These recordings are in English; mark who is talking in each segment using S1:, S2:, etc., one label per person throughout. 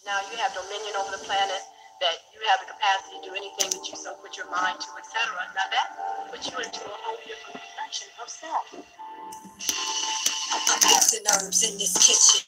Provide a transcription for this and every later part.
S1: Now you have dominion over the planet, that you have the capacity to do anything that you so put your mind to, etc. Now that puts you into a whole different reflection of self. I'm mixing herbs in this kitchen,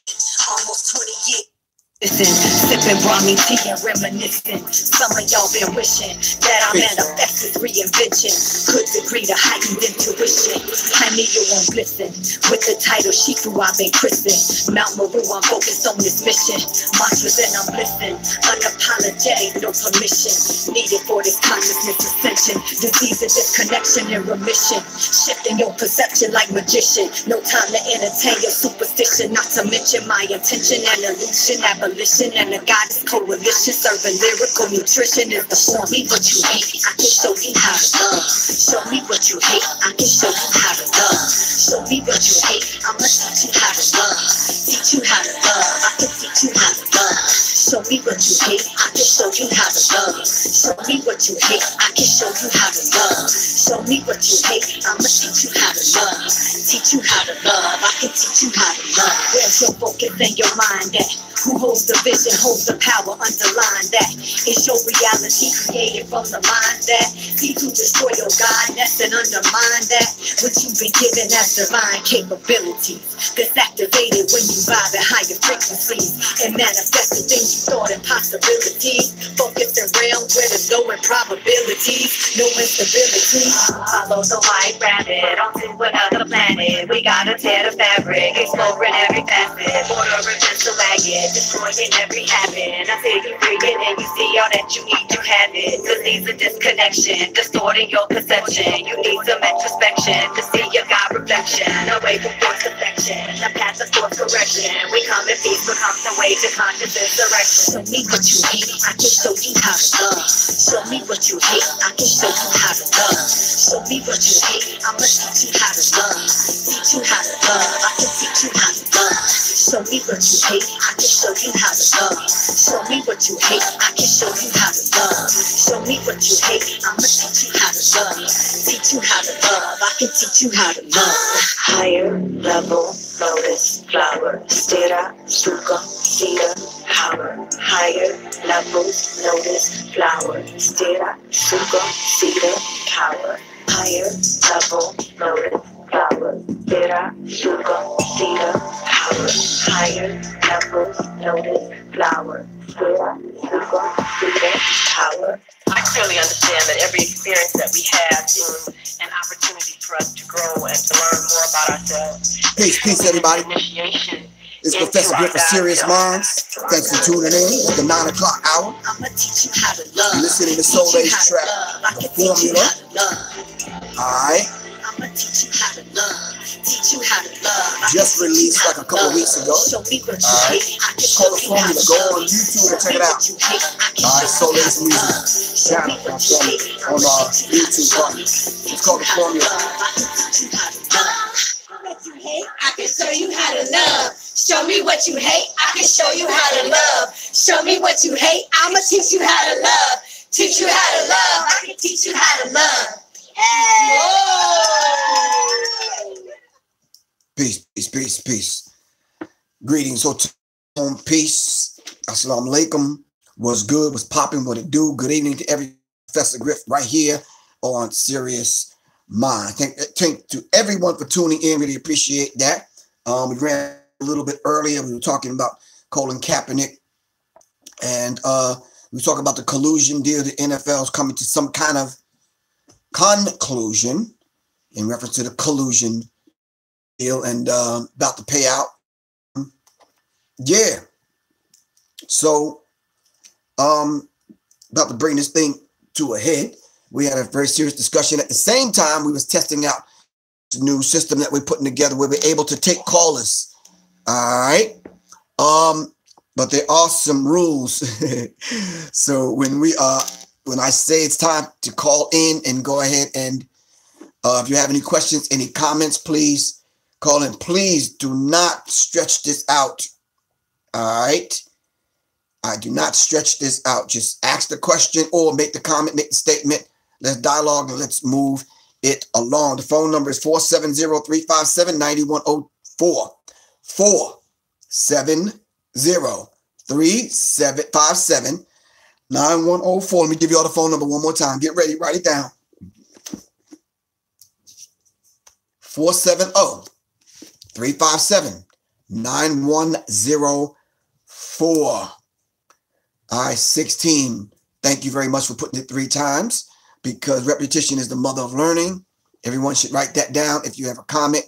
S1: almost 20 years. Sipping Brahmi tea and reminiscing. Some of y'all been wishing that I manifested reinvention. Could degree to heightened intuition. Pineal won't glisten. With the title Shifu I've been christened. Mount Meru, I'm focused on this mission. Mantras and I'm listening. Unapologetic, no permission. Needed for this consciousness ascension. Disease and disconnection and remission. Shifting your perception like magician. No time to entertain your superstition. Not to mention my intention and illusion. Abolition and the goddess coalition. Serving lyrical nutrition is the form. Me what you hate, I can show you how to love. Show me what you hate, I can show you how to love. Show me what you hate, I'ma teach you how to love. Teach you how to love, I can teach you how to love. Show me what you hate, I can show you how to love. Show me what you hate, I can show you how to love. Show me what you hate, I'ma teach you how to love. Teach you how to love, I can teach you how to love. Where's your focus and your mind at? Who holds the vision, holds the power, underline that. It's your reality created from the mind that seeks to destroy your godness and undermine that which you've been given as divine capabilities. That's activated when you vibe at higher frequencies and manifest the things you thought impossibilities. Focused in realms where there's no improbabilities, no instability. Follow the white rabbit onto another planet. We gotta tear the fabric, exploring every facet. Border against the wagon, destroying every habit. I see you freaking and you see all that you need to have it. Disease and disconnection, distorting your perception. You need some introspection to see your God reflection. Away from forced affection, the path of course correction. We come in peace, become the way to consciousness direction. Show me what you hate, I can show you how to love. Show me what you hate, I can show you how to love. Show me what you hate, I'ma teach you how to love. Teach you how to love, I can teach you how to love. Show me what you hate, I can show you how to love. Show me what you hate, I can show you how to love. Show me what you hate, I'ma teach you how to love. Teach you how to love, I can teach you how to love. Higher level, lotus, flower, stira, suga, cedar, power. Higher levels, lotus, flower, stira, suga, cedar, power. Higher level, lotus, flower, stira, suga, cedar, power. Higher levels, lotus, flower, stira, suga, cedar, power. I clearly understand that every experience that we have is an opportunity for us to grow and to learn more about ourselves.
S2: Peace, everybody. It's Professor Griff of Sirius Mindz. Thanks for tuning in at the 9 o'clock hour.
S1: I'ma teach you how to love.
S2: You're listening to Soul Age Trap, the formula. Alright.
S1: I'ma teach you how to love. Teach you how to love.
S2: Just released like a couple weeks ago. Alright. It's called The Formula. Go on YouTube and check it out. Alright, Soul Age Music channel on YouTube. It's called The Formula.
S1: I can show you how to love. Show me what you hate, I can show you how to love. Show me what you hate, I'ma teach you how to love. Teach you how to love, I can teach you how to love.
S2: Peace, peace, peace, peace. Greetings, home, peace. Assalamu alaikum. What's good? What's popping? What it do? Good evening to every Professor Griff right here on Sirius Mindz. Thank to everyone for tuning in. Really appreciate that. We ran a little bit earlier. We were talking about Colin Kaepernick, and we were talking about the collusion deal. The NFL is coming to some kind of conclusion in reference to the collusion deal and about the payout. Yeah. So, about to bring this thing to a head. We had a very serious discussion. At the same time, we was testing out the new system that we're putting together where we're able to take callers. All right. But there are some rules. So when I say it's time to call in and go ahead and if you have any questions, any comments, please call in. Please do not stretch this out. All right. I do not stretch this out. Just ask the question or make the comment, make the statement. Let's dialogue and let's move it along. The phone number is 470-357-9104. 3757 9104. Let me give you all the phone number one more time. Get ready. Write it down. 470-357-9104. All right, 16. Thank you very much for putting it 3 times, because repetition is the mother of learning. Everyone should write that down if you have a comment,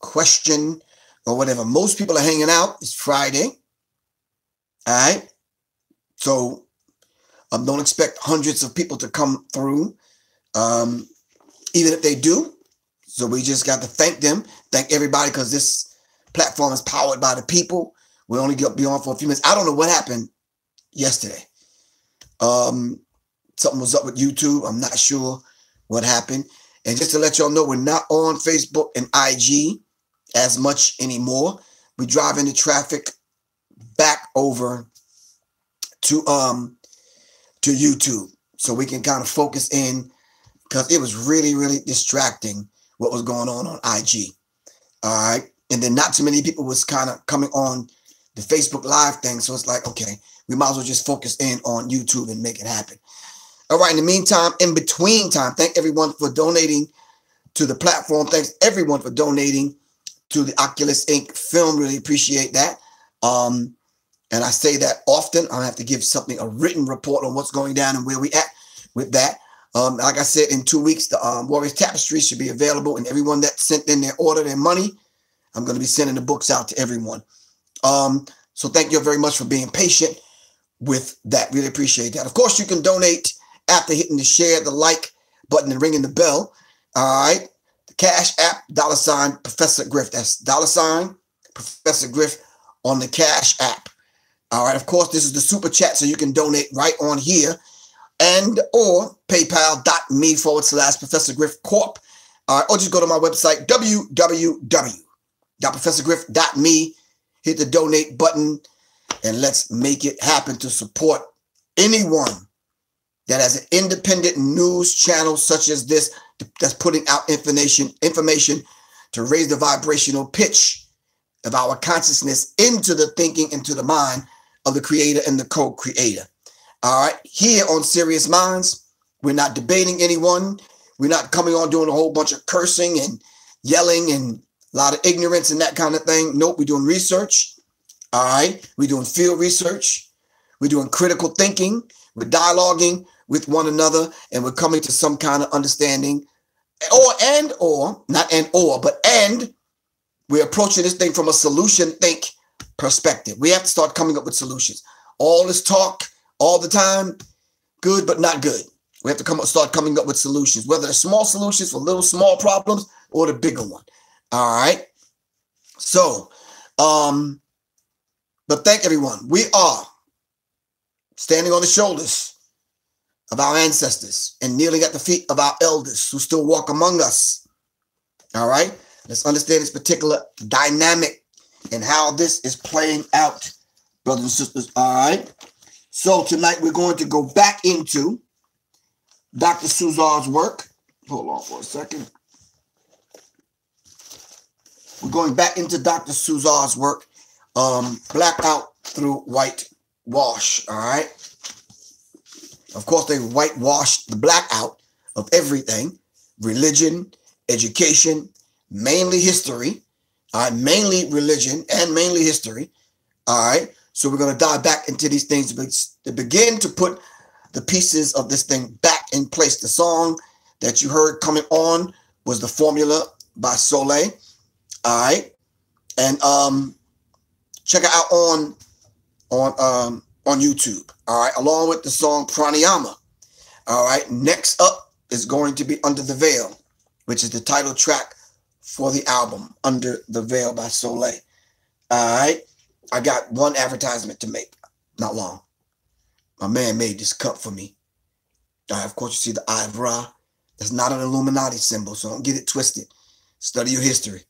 S2: question, or whatever. Most people are hanging out. It's Friday. All right. So don't expect hundreds of people to come through, even if they do. So we just got to thank them. Thank everybody, because this platform is powered by the people. We only get be on for a few minutes. I don't know what happened yesterday. Something was up with YouTube. I'm not sure what happened. And just to let y'all know, we're not on Facebook and IG as much anymore. We drive into traffic back over to YouTube, so we can kind of focus in, because it was really, really distracting what was going on IG. All right. And then not too many people was kind of coming on the Facebook Live thing. So it's like, okay, we might as well just focus in on YouTube and make it happen. All right. In the meantime, in between time, thank everyone for donating to the platform. Thanks everyone for donating to the Oculist Inc. film. Really appreciate that. And I say that often. I have to give something, a written report on what's going down and where we at with that. Like I said, in 2 weeks, the Warriors Tapestry should be available, and everyone that sent in their order, their money, I'm going to be sending the books out to everyone. So thank you very much for being patient with that. Really appreciate that. Of course, you can donate after hitting the share, the like button, and ringing the bell. All right. The Cash App, $ Professor Griff. That's $ Professor Griff on the Cash App. All right. Of course, this is the super chat, so you can donate right on here, and or paypal.me/Professor Griff Corp. All right. Or just go to my website, www.professorgriff.me. Hit the donate button, and let's make it happen to support anyone that has an independent news channel such as this, that's putting out information to raise the vibrational pitch of our consciousness into the thinking, into the mind of the creator and the co-creator. All right. Here on Sirius Mindz, we're not debating anyone. We're not coming on doing a whole bunch of cursing and yelling and a lot of ignorance and that kind of thing. Nope. We're doing research. All right. We're doing field research. We're doing critical thinking. We're dialoguing with one another, and we're coming to some kind of understanding, and we're approaching this thing from a solution think perspective. We have to start coming up with solutions. All this talk all the time, good, but not good. We have to start coming up with solutions, whether they're small solutions for little small problems or the bigger one. All right. So, but thank everyone. We are standing on the shoulders of our ancestors and kneeling at the feet of our elders who still walk among us. All right. Let's understand this particular dynamic and how this is playing out, brothers and sisters. All right. So tonight we're going to go back into Dr. Suzar's work. Hold on for a second. We're going back into Dr. Suzar's work, Blackout Through Whitewash. All right. Of course, they whitewashed the black out of everything: religion, education, mainly history. All right, mainly religion and mainly history. All right. So we're going to dive back into these things to begin to put the pieces of this thing back in place. The song that you heard coming on was The Formula by Soleil. All right. And check it out on YouTube. All right. Along with the song Pranayama. All right. Next up is going to be Under the Veil, which is the title track for the album Under the Veil by Soleil. All right. I got one advertisement to make. Not long. My man made this cup for me. All right. Of course, you see the Eye of Ra. That's not an Illuminati symbol, so don't get it twisted. Study your history.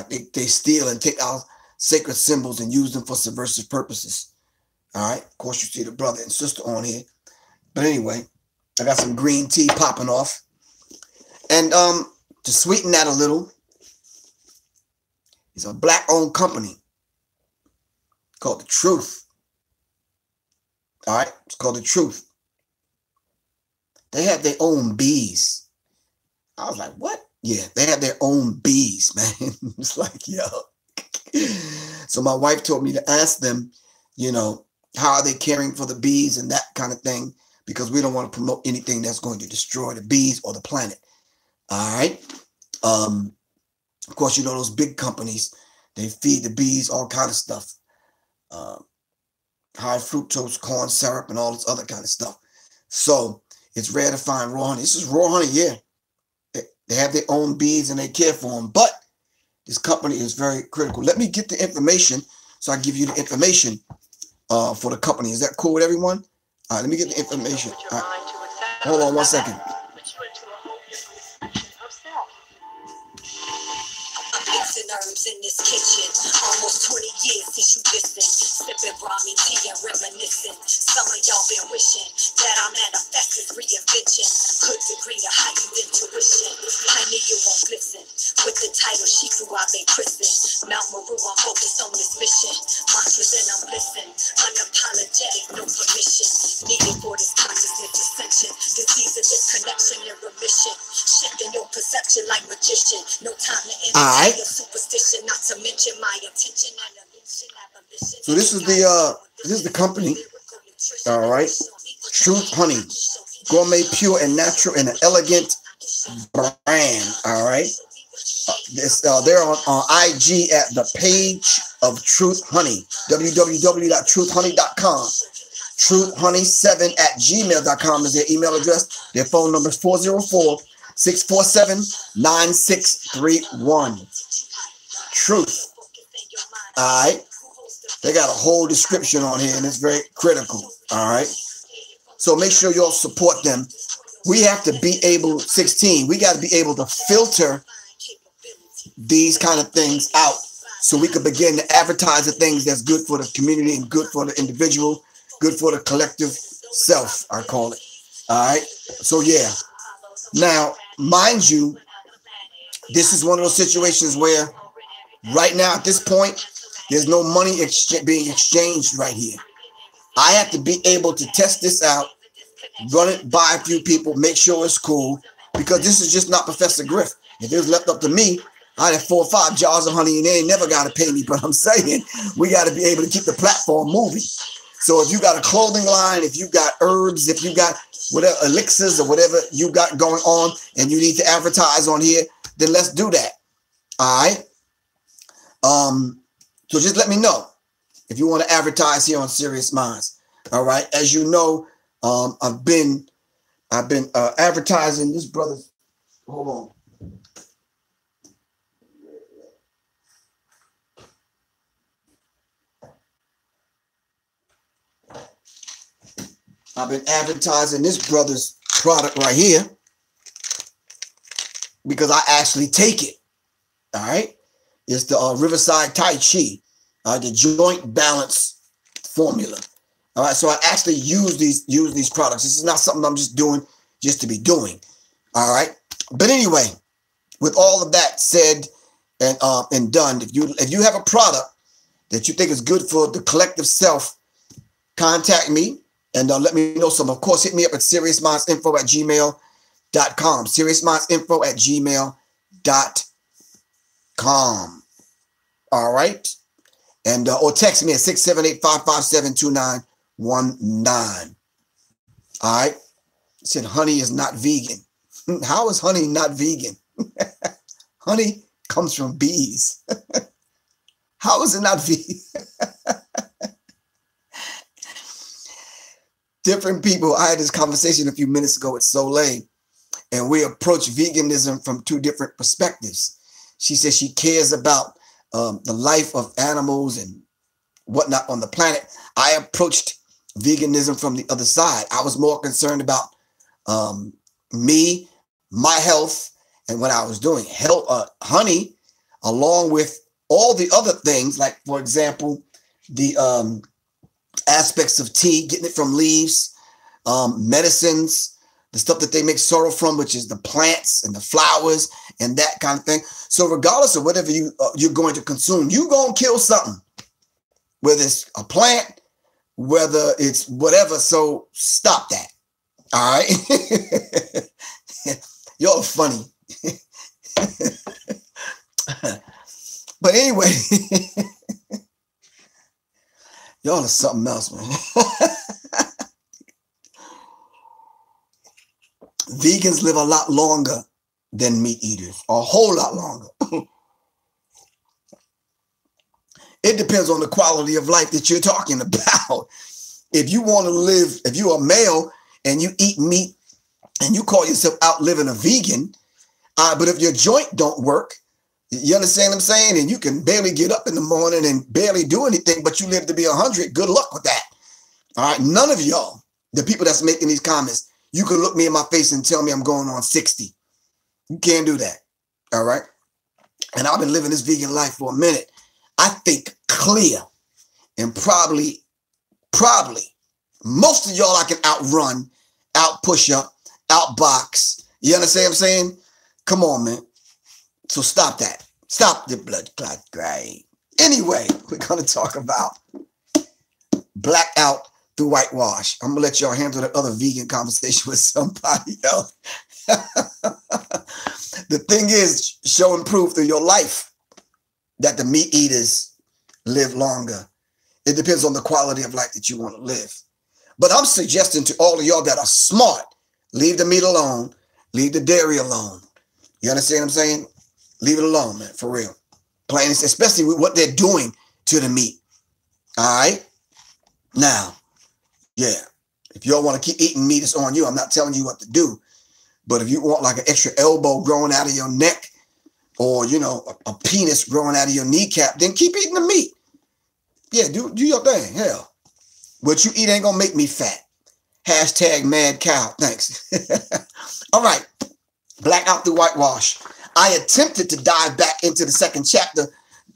S2: They steal and take our sacred symbols and use them for subversive purposes. All right. Of course, you see the brother and sister on here. But anyway, I got some green tea popping off. And to sweeten that a little, it's a black-owned company called The Truth. All right, it's called The Truth. They have their own bees. I was like, what? Yeah, they have their own bees, man. It's like, yo. So my wife told me to ask them, you know, how are they caring for the bees and that kind of thing, because we don't want to promote anything that's going to destroy the bees or the planet. All right. Of course, you know, those big companies, they feed the bees all kind of stuff. High fructose corn syrup and all this other kind of stuff. So it's rare to find raw honey. This is raw honey, yeah. They have their own bees and they care for them. But this company is very critical. Let me get the information so I give you the information for the company. Is that cool with everyone? All right, let me get the information. All right. Hold on 1 second.
S1: Herbs in this kitchen, almost 20 years since you listened, sipping Brahmi tea and reminiscing. Some of y'all been wishing that I manifested reinvention, could degree to heightened intuition. I knew you won't listen. With the title Shifu, I've been christened. Mount Meru, I'm focused on this mission. Mantras and I'm listening, unapologetic, no permission. Needed for this consciousness ascension. Disease of disconnection and remission. Shifting your perception like magician. No time to end your superstition, not to mention my attention and illusion.
S2: So this is the company. All right. Truth Honey. Gourmet, pure and natural and an elegant brand. All right. They're on IG at the page of Truth Honey. www.truthhoney.com. Truthhoney7@gmail.com is their email address. Their phone number is 404-647-9631. Truth. All right. They got a whole description on here and it's very critical. All right. So make sure y'all support them. We have to be able, 16, we got to be able to filter these kind of things out so we can begin to advertise the things that's good for the community and good for the individual, good for the collective self, I call it. All right. So, yeah. Now, mind you, this is one of those situations where right now at this point, there's no money being exchanged right here. I have to be able to test this out, run it by a few people, make sure it's cool, because this is just not Professor Griff. If it was left up to me, I'd have 4 or 5 jars of honey and they ain't never got to pay me. But I'm saying we got to be able to keep the platform moving. So if you got a clothing line, if you got herbs, if you got whatever elixirs or whatever you got going on and you need to advertise on here, then let's do that. All right. So just let me know if you want to advertise here on Sirius Mindz. All right. As you know, I've been advertising this brother's. Hold on. I've been advertising this brother's product right here because I actually take it. All right. It's the Riverside Tai Chi, the joint balance formula. All right. So I actually use these products. This is not something I'm just doing just to be doing. All right. But anyway, with all of that said and done, if you have a product that you think is good for the collective self, contact me. And let me know some. Of course, hit me up at seriousmindsinfo@gmail.com. seriousmindsinfo@gmail.com. All right. And or text me at 678-557-2919. All right. It said honey is not vegan. How is honey not vegan? Honey comes from bees. How is it not vegan? Different people. I had this conversation a few minutes ago with Soleil, and we approach veganism from 2 different perspectives. She says she cares about the life of animals and whatnot on the planet. I approached veganism from the other side. I was more concerned about me, my health, and what I was doing. Honey, along with all the other things, like, for example, the aspects of tea, getting it from leaves, medicines, the stuff that they make sorrel from, which is the plants and the flowers and that kind of thing. So regardless of whatever you're going to consume, you're going to kill something, whether it's a plant, whether it's whatever. So stop that. All right. Y'all are funny. But anyway, y'all are something else, man. Vegans live a lot longer than meat eaters, a whole lot longer. It depends on the quality of life that you're talking about. If you want to live, if you're a male and you eat meat and you call yourself out living a vegan, but if your joint don't work, you understand what I'm saying? And you can barely get up in the morning and barely do anything, but you live to be 100. Good luck with that. All right. None of y'all, the people that's making these comments, you can look me in my face and tell me I'm going on 60. You can't do that. All right. And I've been living this vegan life for a minute. I think clear, and probably most of y'all I can outrun, out push up, outbox. You understand what I'm saying? Come on, man. So stop that. Stop the blood clot grind. Anyway, we're going to talk about black out through whitewash. I'm going to let y'all handle that other vegan conversation with somebody else. The thing is, showing proof through your life that the meat eaters live longer. It depends on the quality of life that you want to live. But I'm suggesting to all of y'all that are smart, leave the meat alone, leave the dairy alone. You understand what I'm saying? Leave it alone, man, for real. Plain, especially with what they're doing to the meat. All right? Now, yeah, if y'all want to keep eating meat, it's on you. I'm not telling you what to do. But if you want like an extra elbow growing out of your neck, or, you know, a penis growing out of your kneecap, then keep eating the meat. Yeah, do your thing. Hell, what you eat ain't going to make me fat. Hashtag mad cow. Thanks. All right. Black out through whitewash. I attempted to dive back into the second chapter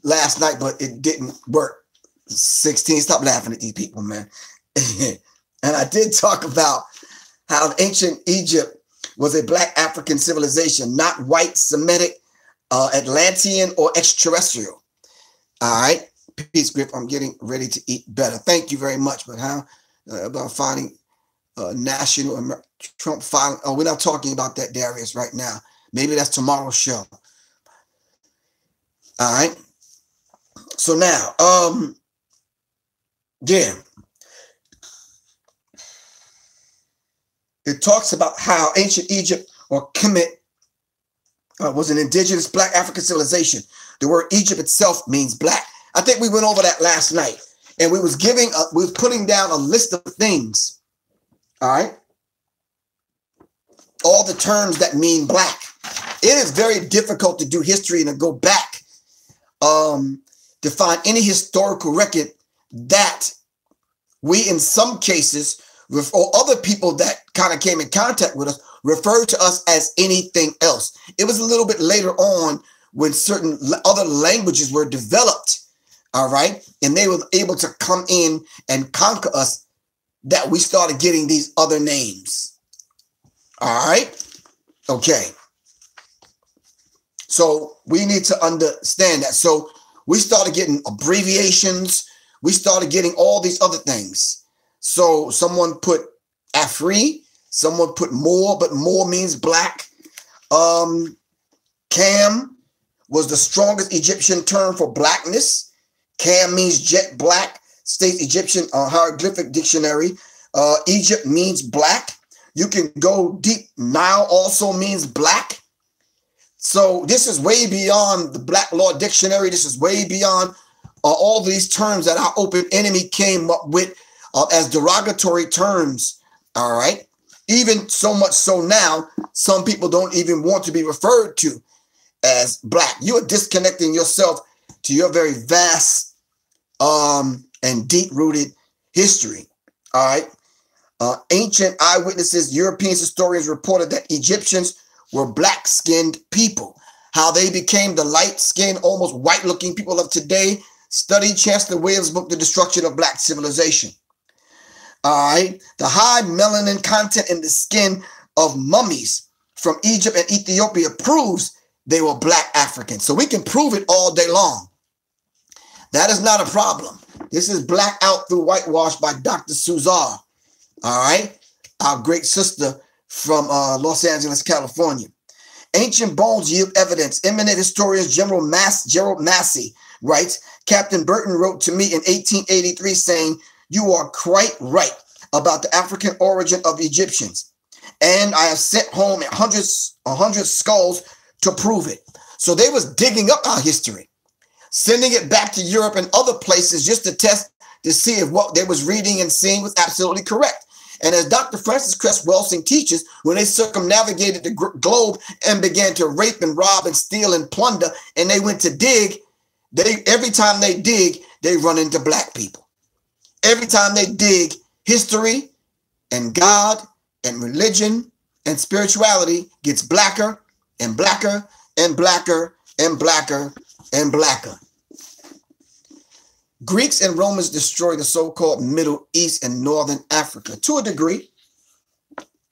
S2: last night, but it didn't work. 16. Stop laughing at these people, man. And I did talk about how ancient Egypt was a black African civilization, not white Semitic, Atlantean, or extraterrestrial. All right. Peace, Griff. I'm getting ready to eat better. Thank you very much. But how about finding national Trump filing? Oh, we're not talking about that, Darius, right now. Maybe that's tomorrow's show. All right. So now, yeah. It talks about how ancient Egypt, or Kemet, was an indigenous black African civilization. The word Egypt itself means black. I think we went over that last night, and we was putting down a list of things. All right. All the terms that mean black. It is very difficult to do history and to go back to find any historical record that we, in some cases, or other people that kind of came in contact with us, referred to us as anything else. It was a little bit later on when certain other languages were developed, all right, and they were able to come in and conquer us, that we started getting these other names. All right. Okay. So we need to understand that. So we started getting abbreviations. We started getting all these other things. So someone put Afri, someone put more, but more means black. Cam was the strongest Egyptian term for blackness. Cam means jet black, states Egyptian hieroglyphic dictionary. Egypt means black. You can go deep. Nile also means black. So this is way beyond the Black Law Dictionary. This is way beyond all these terms that our open enemy came up with as derogatory terms. All right. Even so much so now, some people don't even want to be referred to as black. You're disconnecting yourself to your very vast and deep-rooted history. All right. Ancient eyewitnesses, European historians reported that Egyptians were black-skinned people. How they became the light-skinned, almost white-looking people of today. Study Chancellor Williams' book, The Destruction of Black Civilization. All right. The high melanin content in the skin of mummies from Egypt and Ethiopia proves they were black Africans. So we can prove it all day long. That is not a problem. This is Black Out Through Whitewash by Dr. Suzar. All right. Our great sister from Los Angeles, California. Ancient bones yield evidence. Eminent historian Gerald Massey writes, Captain Burton wrote to me in 1883 saying, you are quite right about the African origin of Egyptians. And I have sent home 100 skulls to prove it. So they was digging up our history, sending it back to Europe and other places just to test to see if what they was reading and seeing was absolutely correct. And as Dr. Francis Cress Welsing teaches, when they circumnavigated the globe and began to rape and rob and steal and plunder, and they went to dig, every time they dig, they run into black people. Every time they dig, history and God and religion and spirituality gets blacker and blacker and blacker and blacker and blacker. Greeks and Romans destroyed the so-called Middle East and Northern Africa to a degree.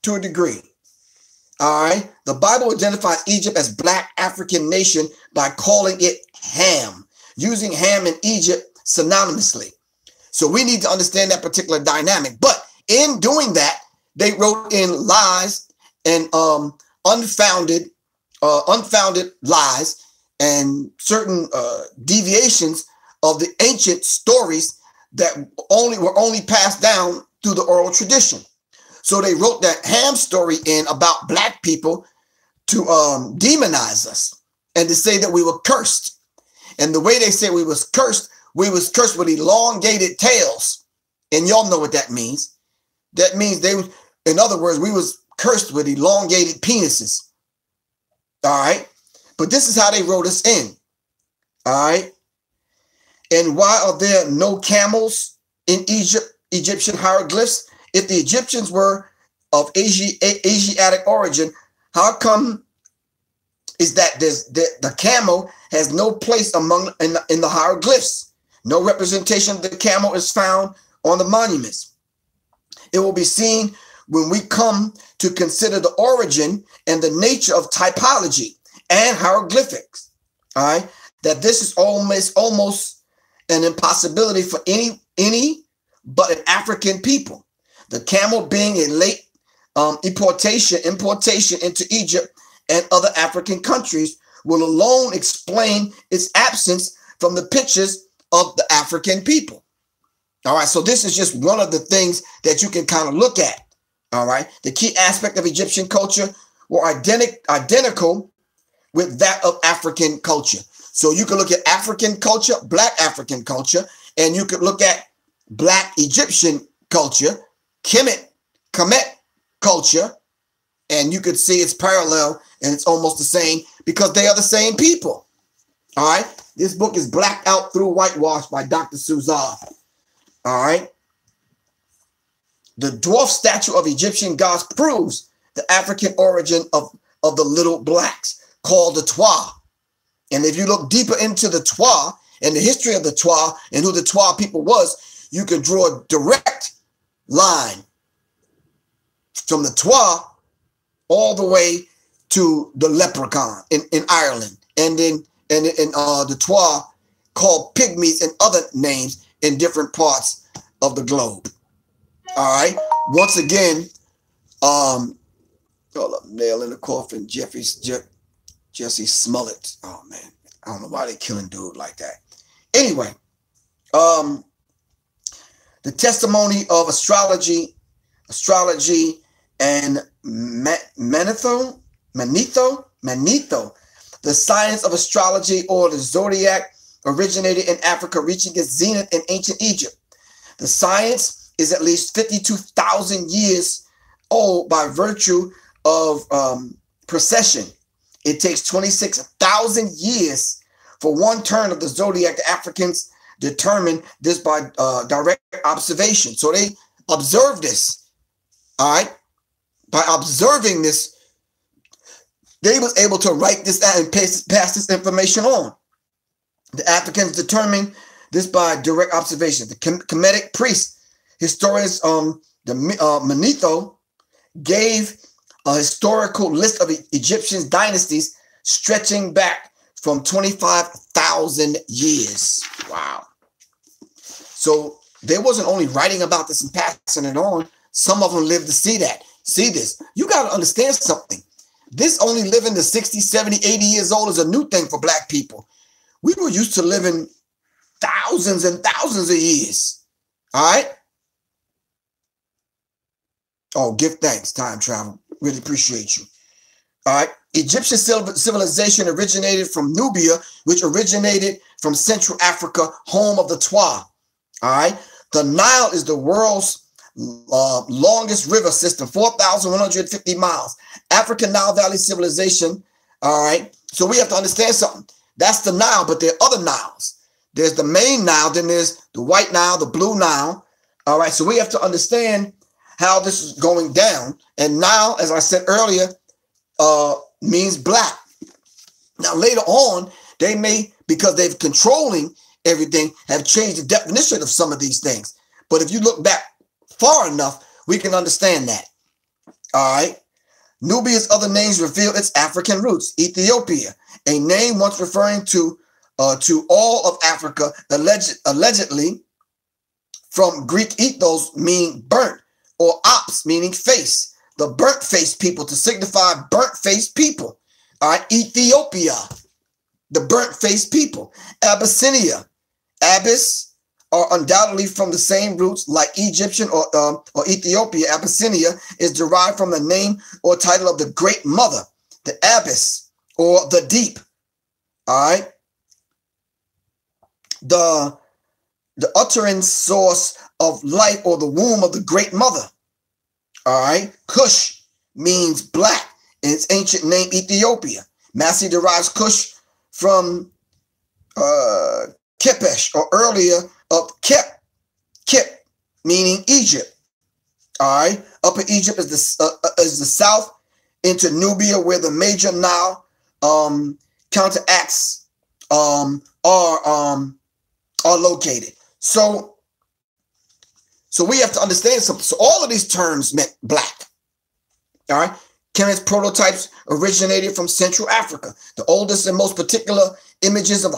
S2: To a degree. All right. The Bible identifies Egypt as black African nation by calling it Ham, using Ham in Egypt synonymously. So we need to understand that particular dynamic. But in doing that, they wrote in lies and unfounded lies and certain deviations of the ancient stories that were only passed down through the oral tradition. So they wrote that Ham story in about black people to demonize us and to say that we were cursed. And the way they said we was cursed with elongated tails. And y'all know what that means. That means in other words, we was cursed with elongated penises. All right. But this is how they wrote us in. All right. And why are there no camels in Egyptian hieroglyphs? If the Egyptians were of Asiatic origin, how come is that the camel has no place in the hieroglyphs? No representation of the camel is found on the monuments. It will be seen when we come to consider the origin and the nature of typology and hieroglyphics. All right, that this is almost an impossibility for any but an African people. The camel being a late importation into Egypt and other African countries will alone explain its absence from the pictures of the African people. All right, so this is just one of the things that you can kind of look at. All right, the key aspect of Egyptian culture were identical with that of African culture. So you can look at African culture, black African culture, and you could look at black Egyptian culture, Kemet culture, and you could see it's parallel and it's almost the same because they are the same people. All right. This book is Black Out Through Whitewash by Dr. Suzar. All right. The dwarf statue of Egyptian gods proves the African origin of the little blacks called the Twa. And if you look deeper into the Twa and the history of the Twa and who the Twa people was, you can draw a direct line from the Twa all the way to the leprechaun in Ireland. And then the Twa called pygmies and other names in different parts of the globe. All right. Once again, hold up, nail in the coffin, Jesse Smollett. Oh man, I don't know why they killing dude like that. Anyway, the testimony of astrology and Manetho, the science of astrology or the zodiac originated in Africa, reaching its zenith in ancient Egypt. The science is at least 52,000 years old by virtue of precession. It takes 26,000 years for one turn of the zodiac. The Africans determined this by direct observation. So they observed this. All right. By observing this, they was able to write this out and pass this information on. The Africans determined this by direct observation. The Kemetic priests, historians, the Manetho gave a historical list of Egyptian dynasties stretching back from 25,000 years. Wow. So they wasn't only writing about this and passing it on. Some of them lived to see that, see this. You got to understand something. This only living to 60, 70, 80 years old is a new thing for black people. We were used to living thousands and thousands of years. All right? Oh, give thanks, time travel. Really appreciate you. All right. Egyptian civilization originated from Nubia, which originated from Central Africa, home of the Twa. All right. The Nile is the world's longest river system, 4,150 miles. African Nile Valley civilization. All right. So we have to understand something. That's the Nile, but there are other Niles. There's the main Nile, then there's the White Nile, the Blue Nile. All right. So we have to understand how this is going down. And Nile, as I said earlier, means black. Now, later on, they may, because they're controlling everything, have changed the definition of some of these things. But if you look back far enough, we can understand that. All right. Nubia's other names reveal its African roots. Ethiopia, a name once referring to all of Africa, allegedly from Greek ethos, meaning burnt, or ops, meaning face. The burnt-faced people, to signify burnt-faced people. All right, Ethiopia, the burnt-faced people. Abyssinia, Abyss, are undoubtedly from the same roots like Egyptian or Ethiopia. Abyssinia is derived from the name or title of the Great Mother, the Abyss, or the Deep. All right. The utterance source of life, or the womb of the Great Mother. All right. Kush means black in its ancient name, Ethiopia. Massey derives Kush from Kepesh, or earlier of Kep, meaning Egypt. All right. Upper Egypt is the south into Nubia, where the major Nile counteracts are located. So we have to understand something. So all of these terms meant black. All right. Kemet's prototypes originated from Central Africa. The oldest and most particular images of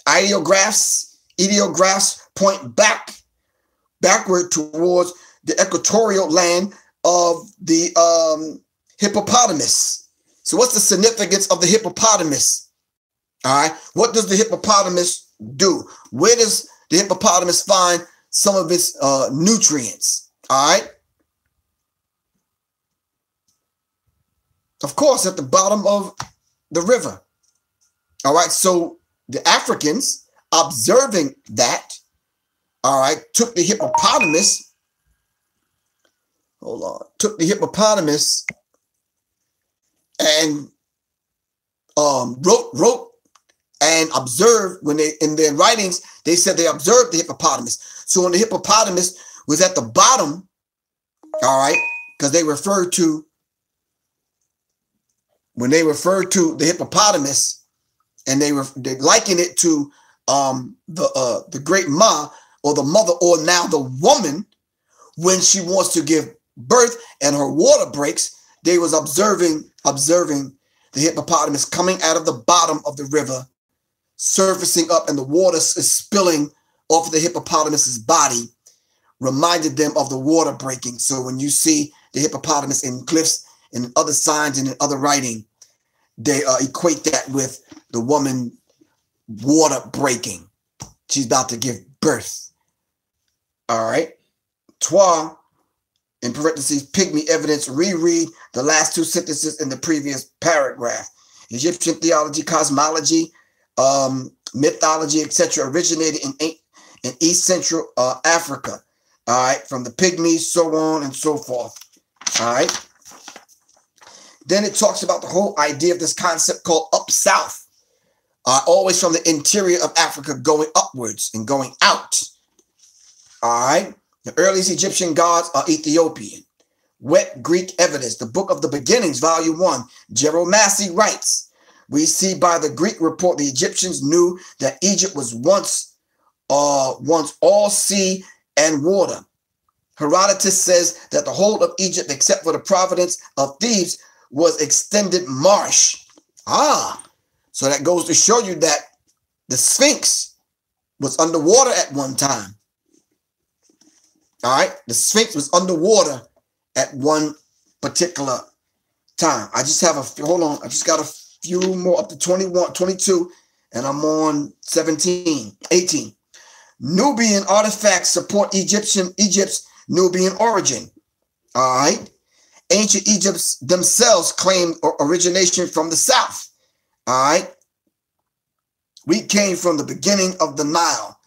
S2: ideographs point backward towards the equatorial land of the hippopotamus. So what's the significance of the hippopotamus? All right. What does the hippopotamus do? Where does the hippopotamus find some of its nutrients? All right. Of course, at the bottom of the river. All right. So the Africans, observing that, all right, took the hippopotamus. Hold on. Took the hippopotamus and wrote and observed. When they, in their writings, they said they observed the hippopotamus. So when the hippopotamus was at the bottom, all right, because they referred to, when they referred to the hippopotamus, and they likened it to the great Ma, or the mother, or now the woman, when she wants to give birth and her water breaks, they was observing the hippopotamus coming out of the bottom of the river, surfacing up, and the water is spilling off of the hippopotamus's body, reminded them of the water breaking. So when you see the hippopotamus in glyphs and in other signs and in other writing, they equate that with the woman water breaking. She's about to give birth. All right. Twa, in parentheses, pygmy evidence, reread the last two sentences in the previous paragraph. Egyptian theology, cosmology, mythology, etc., originated in East Central Africa. All right. From the pygmies, so on and so forth. All right. Then it talks about the whole idea of this concept called up south, always from the interior of Africa going upwards and going out. All right. The earliest Egyptian gods are Ethiopian. Wet Greek evidence, the Book of the Beginnings, Volume 1. Gerald Massey writes, we see by the Greek report the Egyptians knew that Egypt was once all sea and water. Herodotus says that the whole of Egypt, except for the province of Thebes, was extended marsh. So that goes to show you that the Sphinx was underwater at one time. All right. The Sphinx was underwater at one particular time. I just have hold on. I just got a few more up to 21, 22, and I'm on 17, 18. Nubian artifacts support Egypt's Nubian origin. All right. Ancient Egypts themselves claimed origination from the south. All right. We came from the beginning of the Nile.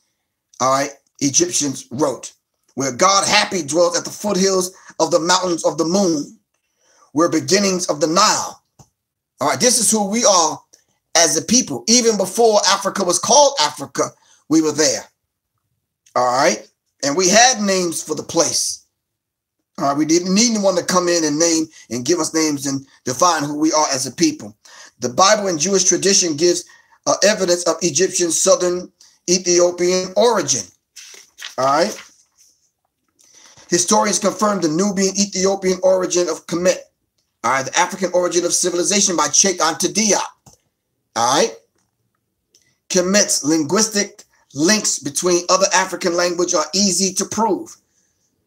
S2: All right. Egyptians wrote, where God happy dwells at the foothills of the mountains of the moon, where beginnings of the Nile. All right. This is who we are as a people. Even before Africa was called Africa, we were there. All right. And we had names for the place. All right. We didn't need anyone to come in and name and give us names and define who we are as a people. The Bible and Jewish tradition gives evidence of Egyptian, southern Ethiopian origin. All right. Historians confirm the Nubian Ethiopian origin of Kemet. All right. The African origin of civilization by Cheikh Anta Diop. All right. Kemet's linguistic links between other African language are easy to prove.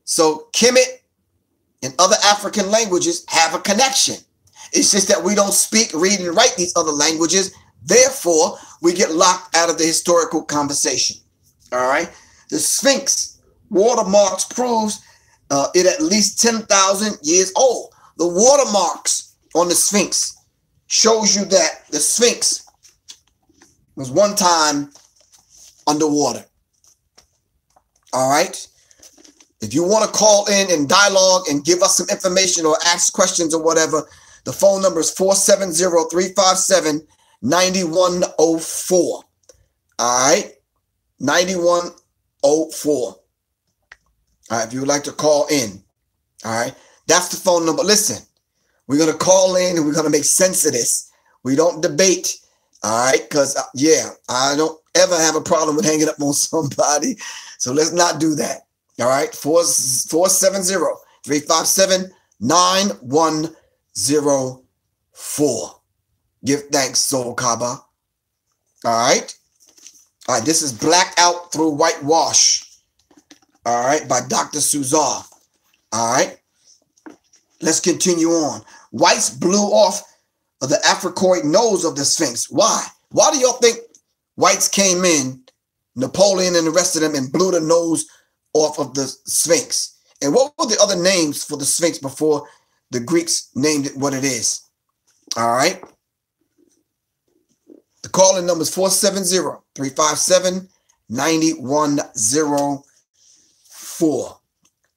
S2: So Kemet and other African languages have a connection. It's just that we don't speak, read, and write these other languages. Therefore, we get locked out of the historical conversation. All right. The Sphinx watermarks proves it at least 10,000 years old. The watermarks on the Sphinx shows you that the Sphinx was one time underwater. All right. If you want to call in and dialogue and give us some information or ask questions or whatever, the phone number is 470-357-9104. All right. 9104. All right. If you would like to call in. All right. That's the phone number. Listen, we're going to call in and we're going to make sense of this. We don't debate. All right. Because, I don't ever have a problem with hanging up on somebody. So let's not do that. All right. 470-357-9104. Give thanks, Soul Kaba. All right. All right. This is Black Out Through Whitewash. All right. By Dr. Suzar. All right. Let's continue on. Whites blew off the Africoid nose of the Sphinx. Why? Why do y'all think whites came in, Napoleon and the rest of them, and blew the nose off of the Sphinx? And what were the other names for the Sphinx before the Greeks named it what it is? All right. The call-in number is 470-357-9104.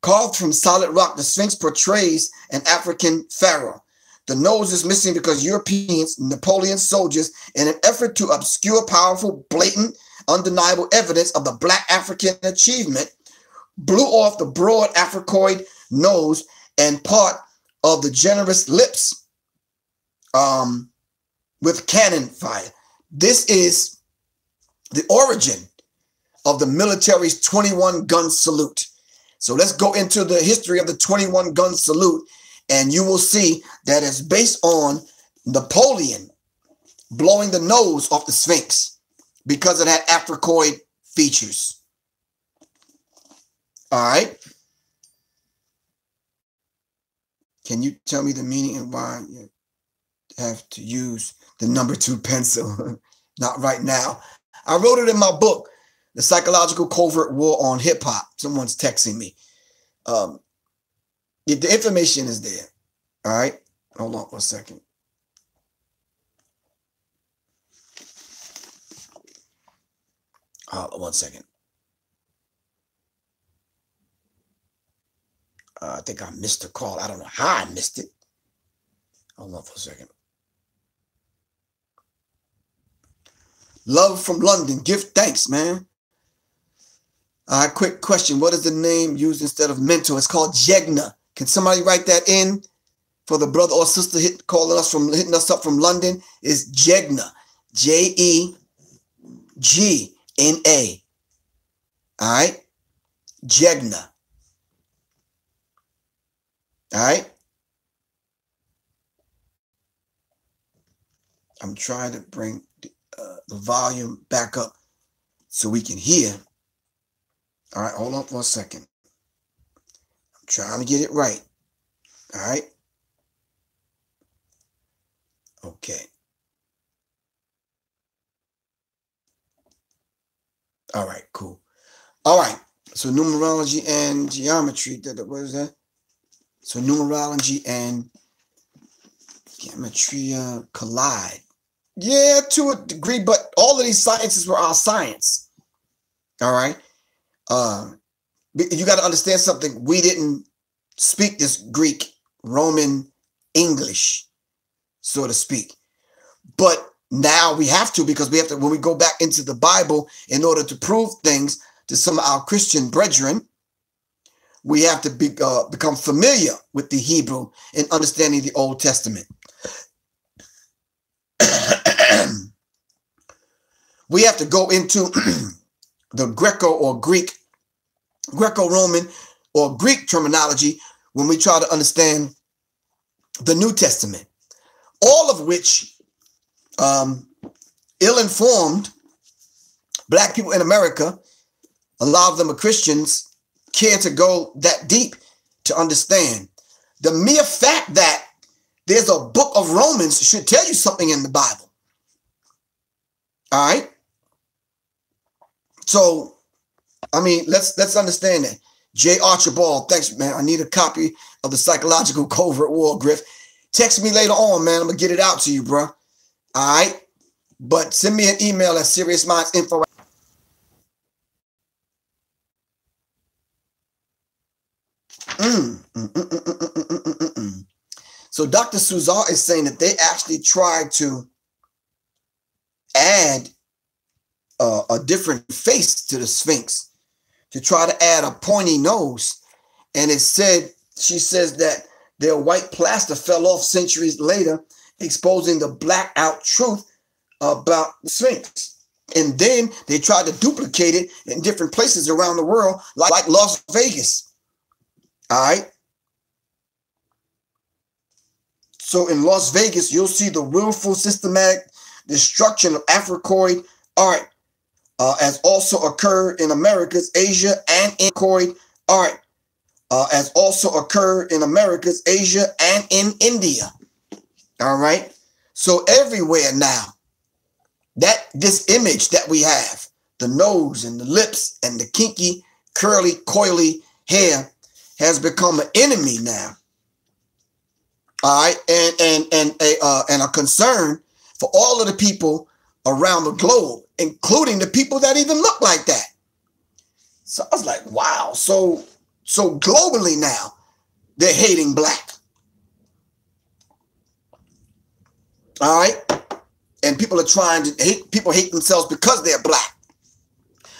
S2: Carved from solid rock, the Sphinx portrays an African pharaoh. The nose is missing because Europeans, Napoleon's soldiers, in an effort to obscure powerful, blatant, undeniable evidence of the Black African achievement, blew off the broad Africoid nose and part of the generous lips with cannon fire. This is the origin of the military's 21-gun salute. So let's go into the history of the 21-gun salute, and you will see that it's based on Napoleon blowing the nose off the Sphinx because it had Africoid features. All right. Can you tell me the meaning and why you have to use the number 2 pencil? Not right now. I wrote it in my book, The Psychological Covert War on Hip Hop. Someone's texting me. The information is there. All right. Hold on for a second. One second. I think I missed a call. I don't know how I missed it. Hold on for a second. Love from London. Give thanks, man. Quick question. What is the name used instead of mentor? It's called Jegna. Can somebody write that in for the brother or sister hitting us up from London? Is Jegna. Jegna. All right. Jegna. All right. I'm trying to bring the volume back up so we can hear. All right, hold on for a second. I'm trying to get it right. All right. Okay. All right, cool. All right. So numerology and geometry. What is that? So numerology and geometry collide. Yeah, to a degree, but all of these sciences were our science. All right. You got to understand something. We didn't speak this Greek, Roman, English, so to speak. But now we have to, because we have to, when we go back into the Bible, in order to prove things to some of our Christian brethren, we have to become familiar with the Hebrew and understanding the Old Testament. We have to go into the Greco-Roman or Greek terminology when we try to understand the New Testament, all of which ill-informed Black people in America, a lot of them are Christians, care to go that deep to understand. The mere fact that there's a book of Romans should tell you something in the Bible. All right? So, I mean, let's understand that. J. Archibald, thanks, man. I need a copy of the Psychological Covert War, Griff. Text me later on, man. I'm going to get it out to you, bro. All right? But send me an email at Sirius Mindz info. So Dr. Suzar is saying that they actually tried to add a different face to the Sphinx, to try to add a pointy nose. And she says that their white plaster fell off centuries later, exposing the black out truth about the Sphinx. And then they tried to duplicate it in different places around the world, like Las Vegas. All right. So in Las Vegas, you'll see the willful, systematic destruction of Africoid art, as also occurred in Americas, Asia, and in Africoid art, as also occurred in Americas, Asia, and in India. All right. So everywhere now, this image that we have, the nose and the lips and the kinky, curly, coily hair, has become an enemy now. All right, and a concern for all of the people around the globe, including the people that even look like that. So I was like, wow. So globally now, they're hating Black. All right, and people are trying to hate. People hate themselves because they're Black,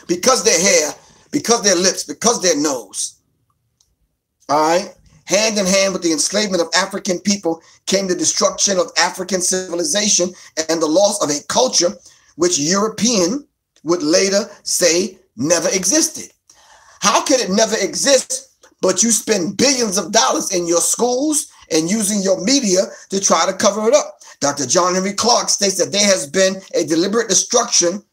S2: because their hair, because their lips, because their nose. All right. Hand in hand with the enslavement of African people came the destruction of African civilization and the loss of a culture which European would later say never existed. How could it never exist, but you spend billions of dollars in your schools and using your media to try to cover it up? Dr. John Henry Clark states that there has been a deliberate destruction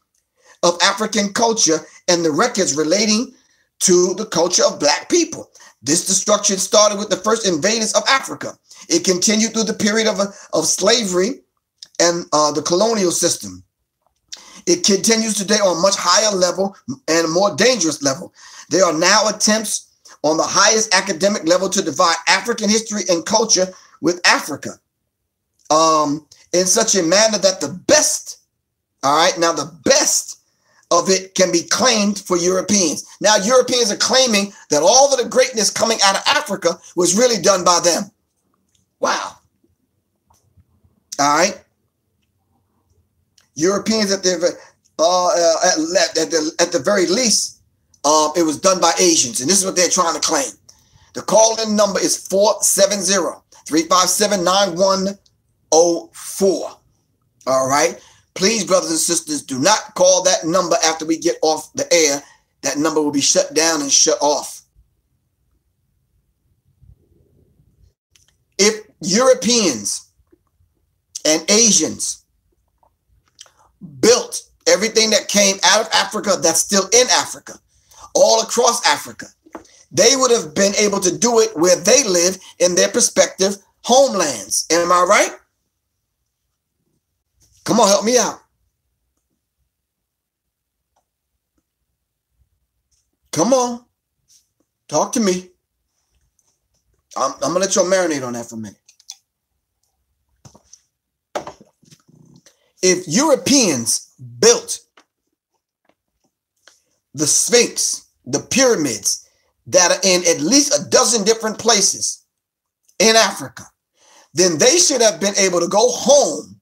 S2: of African culture and the records relating to the culture of Black people. This destruction started with the first invaders of Africa. It continued through the period of slavery and the colonial system. It continues today on a much higher level and a more dangerous level. There are now attempts on the highest academic level to divide African history and culture with Africa in such a manner that the best, all right, now the best of it can be claimed for Europeans. Now, Europeans are claiming that all of the greatness coming out of Africa was really done by them. Wow. All right. Europeans at the very least, it was done by Asians. And this is what they're trying to claim. The call-in number is 470-357-9104. All right. Please, brothers and sisters, do not call that number after we get off the air. That number will be shut down and shut off. If Europeans and Asians built everything that came out of Africa that's still in Africa, all across Africa, they would have been able to do it where they live in their respective homelands. Am I right? Come on, help me out. Come on. Talk to me. I'm going to let y'all marinate on that for a minute. If Europeans built the Sphinx, the pyramids that are in at least a dozen different places in Africa, then they should have been able to go home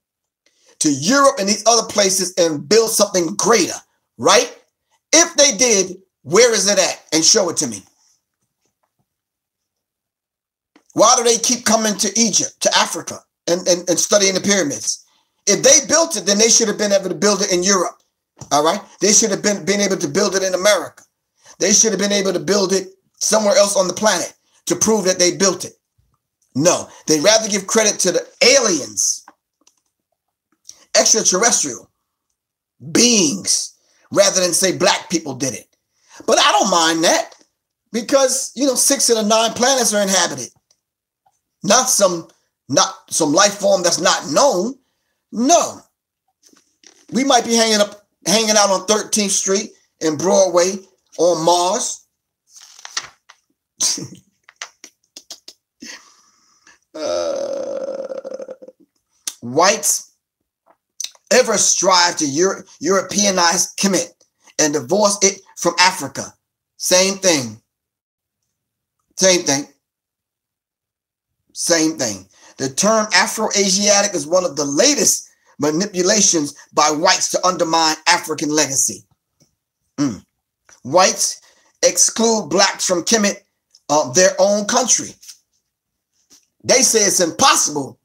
S2: to Europe and these other places and build something greater, right? If they did, where is it at? And show it to me. Why do they keep coming to Egypt, to Africa, and studying the pyramids? If they built it, then they should have been able to build it in Europe. All right. They should have been able to build it in America. They should have been able to build it somewhere else on the planet to prove that they built it. No, they'd rather give credit to the aliens, extraterrestrial beings, rather than say black people did it. But I don't mind that because, 6 of the 9 planets are inhabited. Not some life form that's not known. No. We might be hanging out on 13th Street and Broadway on Mars. Whites ever strive to Europeanize Kemet and divorce it from Africa. Same thing. Same thing. Same thing. The term Afro-Asiatic is one of the latest manipulations by whites to undermine African legacy. Whites exclude blacks from Kemet of their own country. They say it's impossible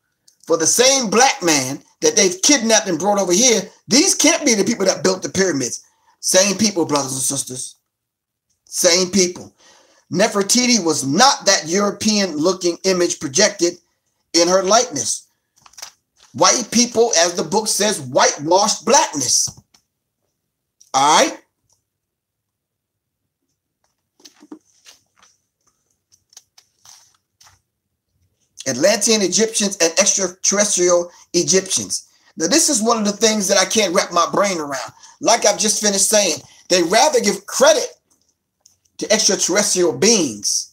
S2: for the same black man that they've kidnapped and brought over here. These can't be the people that built the pyramids. Same people, brothers and sisters. Same people. Nefertiti was not that European-looking image projected in her likeness. White people, as the book says, whitewashed blackness. All right? Atlantean Egyptians and extraterrestrial Egyptians. Now, this is one of the things that I can't wrap my brain around. Like I've just finished saying, they rather give credit to extraterrestrial beings,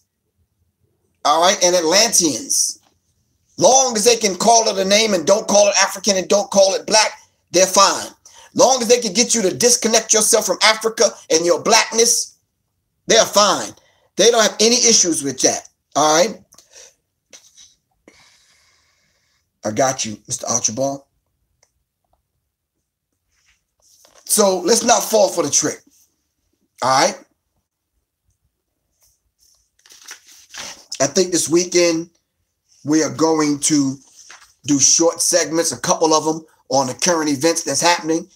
S2: all right, and Atlanteans. Long as they can call it a name and don't call it African and don't call it black, they're fine. Long as they can get you to disconnect yourself from Africa and your blackness, they're fine. They don't have any issues with that, all right? I got you, Mr. Archibald. So let's not fall for the trick, all right? I think this weekend we are going to do short segments, a couple of them, on the current events that's happening.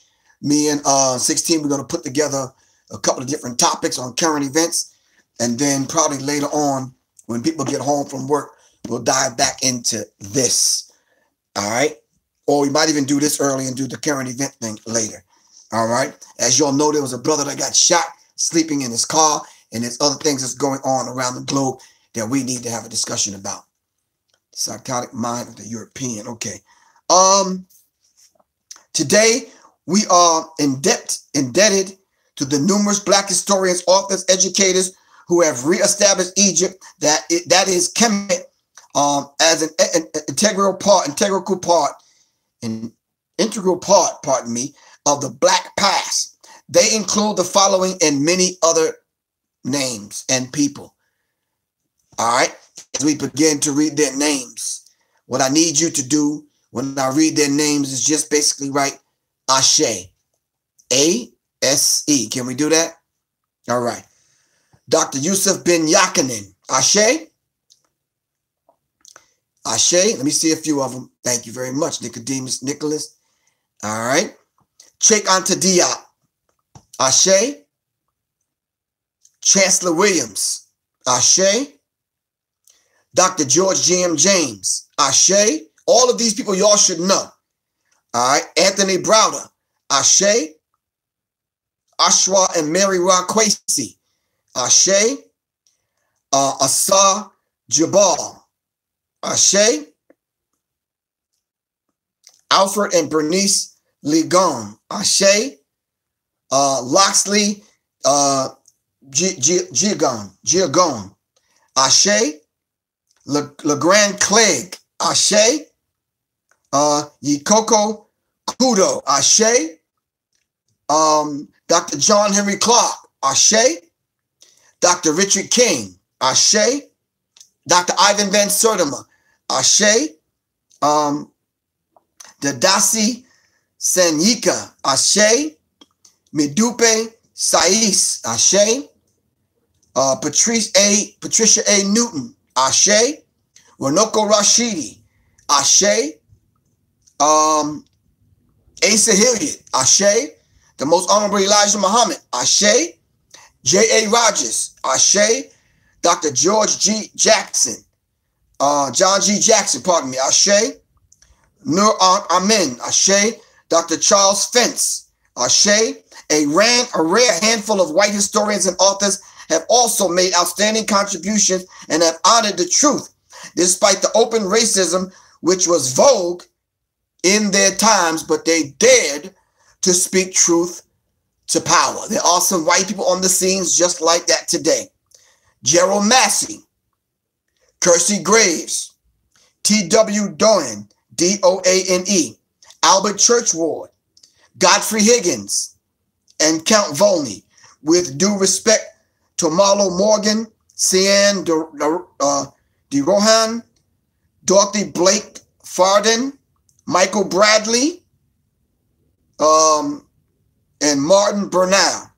S2: Me and 16, we're going to put together a couple of different topics on current events. And then probably later on, when people get home from work, we'll dive back into this. All right? Or we might even do this early and do the current event thing later. All right? As y'all know, there was a brother that got shot sleeping in his car, and there's other things that's going on around the globe that we need to have a discussion about. The psychotic mind of the European. Okay. Today, we are indebted to the numerous black historians, authors, educators who have reestablished Egypt, that is Kemet, as an integral part, of the Black past. They include the following and many other names and people. All right, as we begin to read their names, what I need you to do when I read their names is just basically write Ashe. A-S-E. Can we do that? All right. Dr. Yusuf bin Yakinen. Ashe. Ashe. Let me see a few of them. Thank you very much, Nicodemus Nicholas. All right. Cheikh Anta Diop. Ashe. Chancellor Williams. Ashe. Dr. George G.M. James. Ashe. All of these people y'all should know. All right. Anthony Browder. Ashe. Ashwa and Mary Raquacy. Ashe. Asa Jabal. Ashe. Alfred and Bernice Ligon. Ashe. Loxley Giagon. Ashe. LeGrand Clegg. Ashe. Yikoko Kudo. Ashe. Dr. John Henry Clark. Ashe. Dr. Richard King. Ashe. Dr. Ivan Van Sertima. Ashe. Dadasi Senyika. Ashe. Midupe Sais. Ashe. Patricia A. Newton. Ashe. Ronoko Rashidi. Ashe. Asa Hilliard. Ashe. The Most Honorable Elijah Muhammad. Ashe. J.A. Rogers. Ashe. Dr. George G. Jackson. John G. Jackson, pardon me. Ashe. Nur Amen. Ashe. Dr. Charles Fentz. Ashe. A rare handful of white historians and authors have also made outstanding contributions and have honored the truth, despite the open racism which was vogue in their times, but they dared to speak truth to power. There are some white people on the scenes just like that today. Gerald Massey, Kersey Graves, T.W. Doane, D-O-A-N-E, Albert Churchward, Godfrey Higgins, and Count Volney. With due respect to Marlo Morgan, Cian de Rohan, Dorothy Blake Farden, Michael Bradley, and Martin Bernal.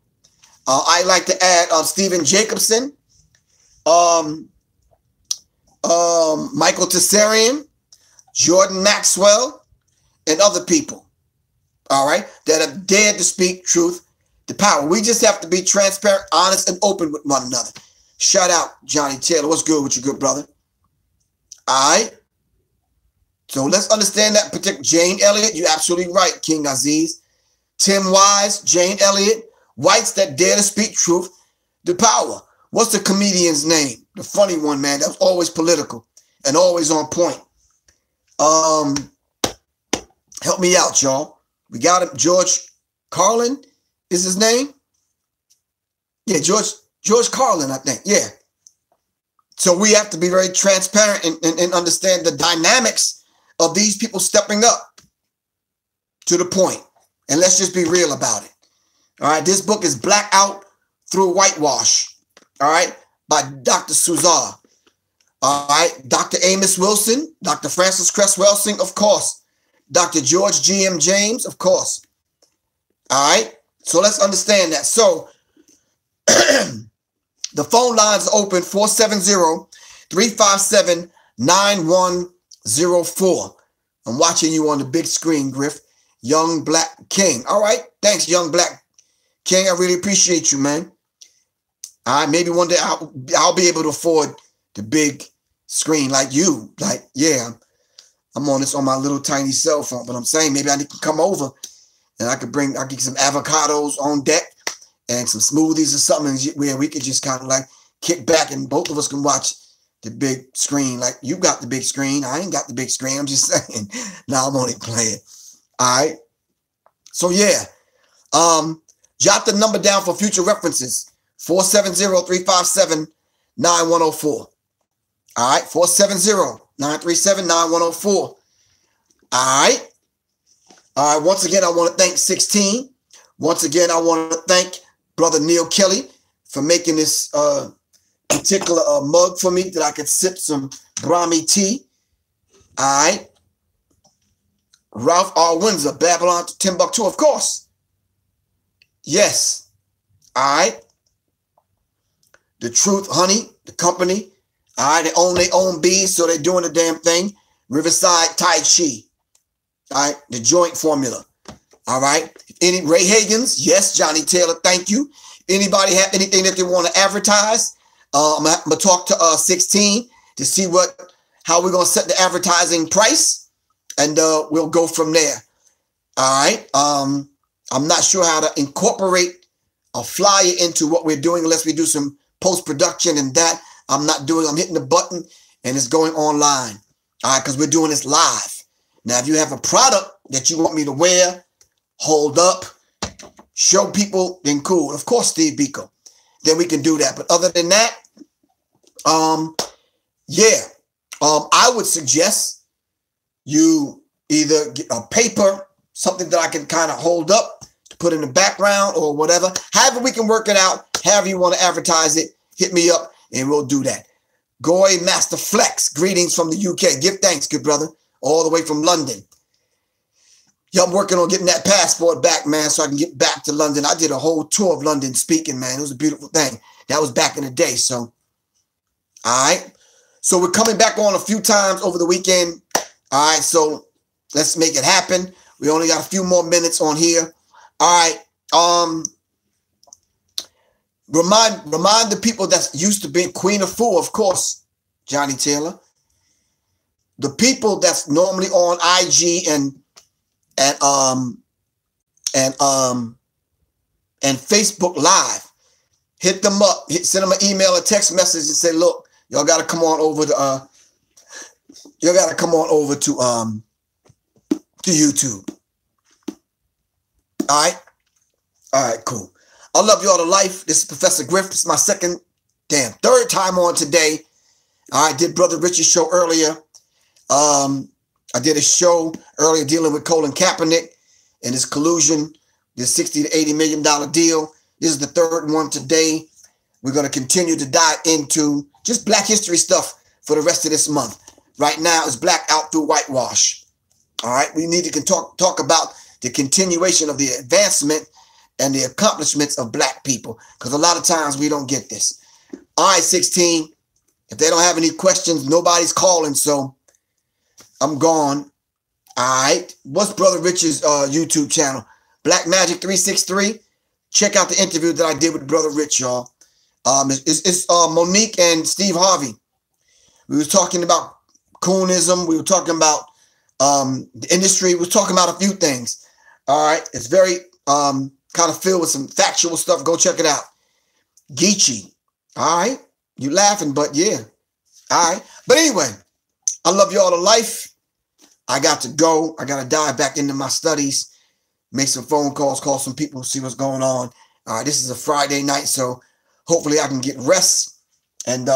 S2: I like to add Stephen Jacobson, Michael Tessarian, Jordan Maxwell, and other people, all right, that have dared to speak truth to power. We just have to be transparent, honest, and open with one another. Shout out, Johnny Taylor. What's good with you, good brother? All right. So let's understand that particular Jane Elliott. You're absolutely right, King Aziz. Tim Wise, Jane Elliott, whites that dare to speak truth to power. What's the comedian's name? The funny one, man. That was always political and always on point. Help me out, y'all. We got him. George Carlin is his name. Yeah, George Carlin, I think. Yeah. So we have to be very transparent and understand the dynamics of these people stepping up to the point. And let's just be real about it. All right. This book is Black Out Through Whitewash. All right. By Dr. Suzar. All right. Dr. Amos Wilson, Dr. Francis Cress Welsing, of course. Dr. George G.M. James, of course. All right. So let's understand that. So the phone lines are open 470-357-9104. I'm watching you on the big screen, Griff. Young Black King. All right. Thanks, Young Black King. I really appreciate you, man. All right. Maybe one day I'll be able to afford the big screen like you. Like, yeah, I'm on this on my little tiny cell phone, but I'm saying maybe I need to come over and I'll get some avocados on deck and some smoothies or something where we could just kind of like kick back and both of us can watch the big screen. Like, you got the big screen. I ain't got the big screen. I'm just saying. Now I'm only playing. All right. So yeah. Jot the number down for future references. 470-357-9104. All right. 470-937-9104. All right. All right. Once again, I want to thank 16. Once again, I want to thank Brother Neil Kelly for making this particular mug for me that I could sip some Brahmi tea. All right. Ralph R. Windsor, Babylon to Timbuktu, of course. Yes. All right. The Truth Honey, the company. All right. They own their own bees, so they're doing the damn thing. Riverside Tai Chi. All right. The joint formula. All right. Any Ray Hagans? Yes. Johnny Taylor, thank you. Anybody have anything that they want to advertise? I'm going to talk to 16 to see how we're going to set the advertising price. And we'll go from there. All right. I'm not sure how to incorporate a flyer into what we're doing unless we do some post-production, and that I'm not doing. I'm hitting the button and it's going online. All right, because we're doing this live. Now, if you have a product that you want me to wear, hold up, show people, then cool. Of course, Steve Biko. Then we can do that. But other than that, I would suggest you either get a paper, something that I can kind of hold up to put in the background or whatever. However we can work it out, however you want to advertise it, hit me up and we'll do that. Goy Master Flex, greetings from the UK. Give thanks, good brother, all the way from London. Yeah, I'm working on getting that passport back, man, so I can get back to London. I did a whole tour of London speaking, man. It was a beautiful thing. That was back in the day, so. All right. So we're coming back on a few times over the weekend. All right, so let's make it happen. We only got a few more minutes on here. All right. Remind the people that used to be Queen of Fool, of course, Johnny Taylor. The people that's normally on IG and Facebook Live, hit them up, send them an email, a text message, and say, look, y'all got to come on over to YouTube. All right, cool. I love y'all to life. This is Professor Griff. This is my third time on today. I did Brother Richie's show earlier. I did a show earlier dealing with Colin Kaepernick and his collusion, this $60 to $80 million deal. This is the third one today. We're going to continue to dive into just Black history stuff for the rest of this month. Right now, it's Black out through whitewash. All right, we need to talk about the continuation of the advancement and the accomplishments of Black people, because a lot of times we don't get this. All right, 16. If they don't have any questions, nobody's calling, so I'm gone. All right. What's Brother Rich's YouTube channel? Black Magic 363. Check out the interview that I did with Brother Rich, y'all. It's Monique and Steve Harvey. We were talking about coonism. We were talking about the industry. We were talking about a few things. All right. It's very kind of filled with some factual stuff. Go check it out. Geechee. All right. You laughing, but yeah. All right. But anyway, I love y'all to life. I got to go. I got to dive back into my studies, make some phone calls, call some people, see what's going on. All right. This is a Friday night, so hopefully I can get rest. And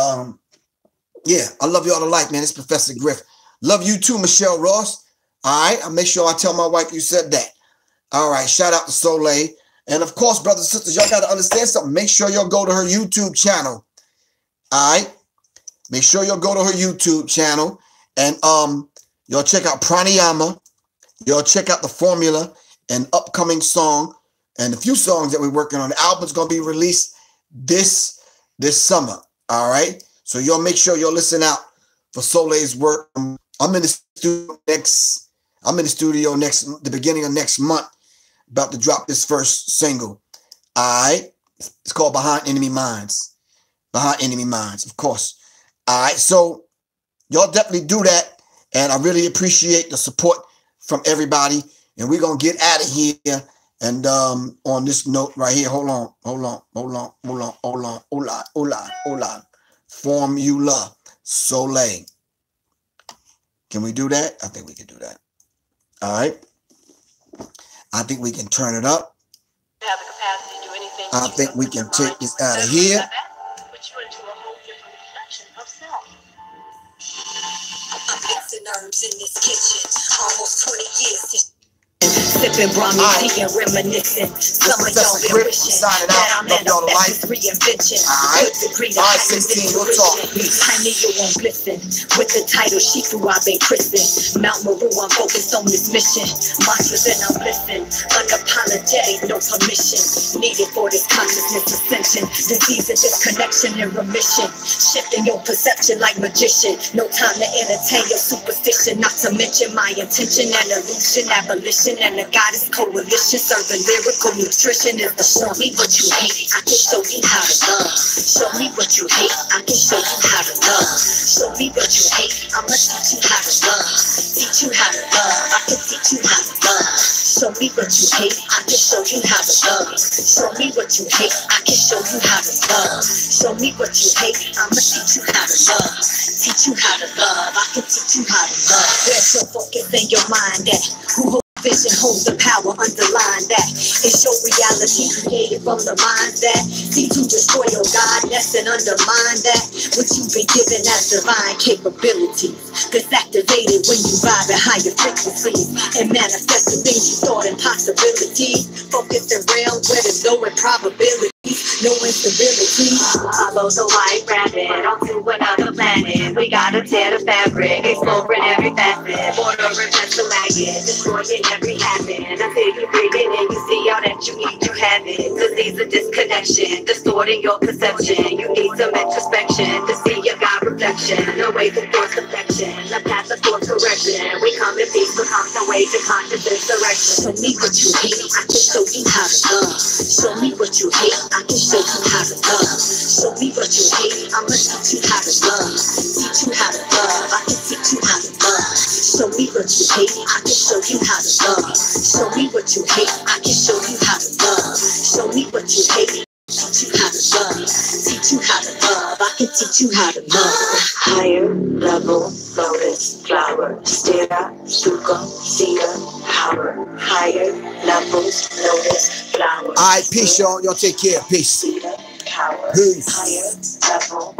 S2: yeah, I love y'all to life, man. It's Professor Griff. Love you too, Michelle Ross. All right. I'll make sure I tell my wife you said that. All right. Shout out to Soleil. And of course, brothers and sisters, y'all got to understand something. Make sure y'all go to her YouTube channel. All right. Make sure you'll go to her YouTube channel and y'all check out Pranayama. Y'all check out the formula and upcoming song and a few songs that we're working on. The album's going to be released this summer. All right. So y'all make sure y'all listen out for Soleil's work. I'm in the studio the beginning of next month, about to drop this first single. All right. It's called Behind Enemy Minds. Behind Enemy Minds, of course. All right, so y'all definitely do that, and I really appreciate the support from everybody. And we're gonna get out of here. And on this note right here, hold on. Formula Soleil. Can we do that? I think we can do that. All right. I think we can turn it up.
S1: Have the capacity to do anything.
S2: I think we can take this out of here.
S1: Herbs in this kitchen, almost 20 years. Sipping Brahmi tea and reminiscing. Some of y'all been wishing that I'm in a best reinvention. Good degree to heighten this I need you on glisten. With the title Shifu, I've been christened. Mount Meru, I'm focused on this mission. Mantras and I'm listening. Unapologetic, no permission. Needed for this consciousness ascension. Disease and disconnection and remission. Shifting your perception like magician. No time to entertain your superstition. Not to mention my intention and illusion, abolition and goddess coalition, serving lyrical nutrition is the show me what you hate. I can show you how to love. Show me what you hate. I can show you how to love. Show me what you hate. I'ma teach you how to love. Teach you how to love. I can teach you how to love. Show me what you hate. I can show you how to love. Show me what you hate. I can show you how to love. Show me what you hate. I'ma teach you how to love. Teach you how to love. I can teach you how to love. Where's your focus and your mind at? Who vision holds the power, underline that. It's your reality created from the mind that seeks to destroy your godness and undermine that which you've been given as divine capabilities. That's activated when you vibe at higher frequencies and manifest the things you thought impossibilities. Focused in realms where there's no improbability. No instability. Follow the white rabbit onto another planet. We gotta tear the fabric, exploring every facet. Bordering past the maggot, destroying every habit. Until you breathe it and you see all that you need, you have it. Disease of disconnection, distorting your perception. You need some introspection to see your God reflection. Away from forced affection, the path of course correction. We come in peace, become the way to consciousness direction. Show me what you hate, I can show you how to love. Show me what you hate, I can show you how to love. Show me what you hate, I'ma teach you how to love. Teach you how to love, I can teach you how to love. Show me what you hate, I can show you how to love. Show me what you hate, I can show you how to love. Show me what you hate, teach you how to love. Teach you how to love, I can teach you how to love. Higher level, lotus, flower, stira, suga, seer, power. Higher levels, lotus, flower.
S2: All right, peace, y'all. Y'all take care. Peace.
S1: Power.
S2: Peace.
S1: Higher level,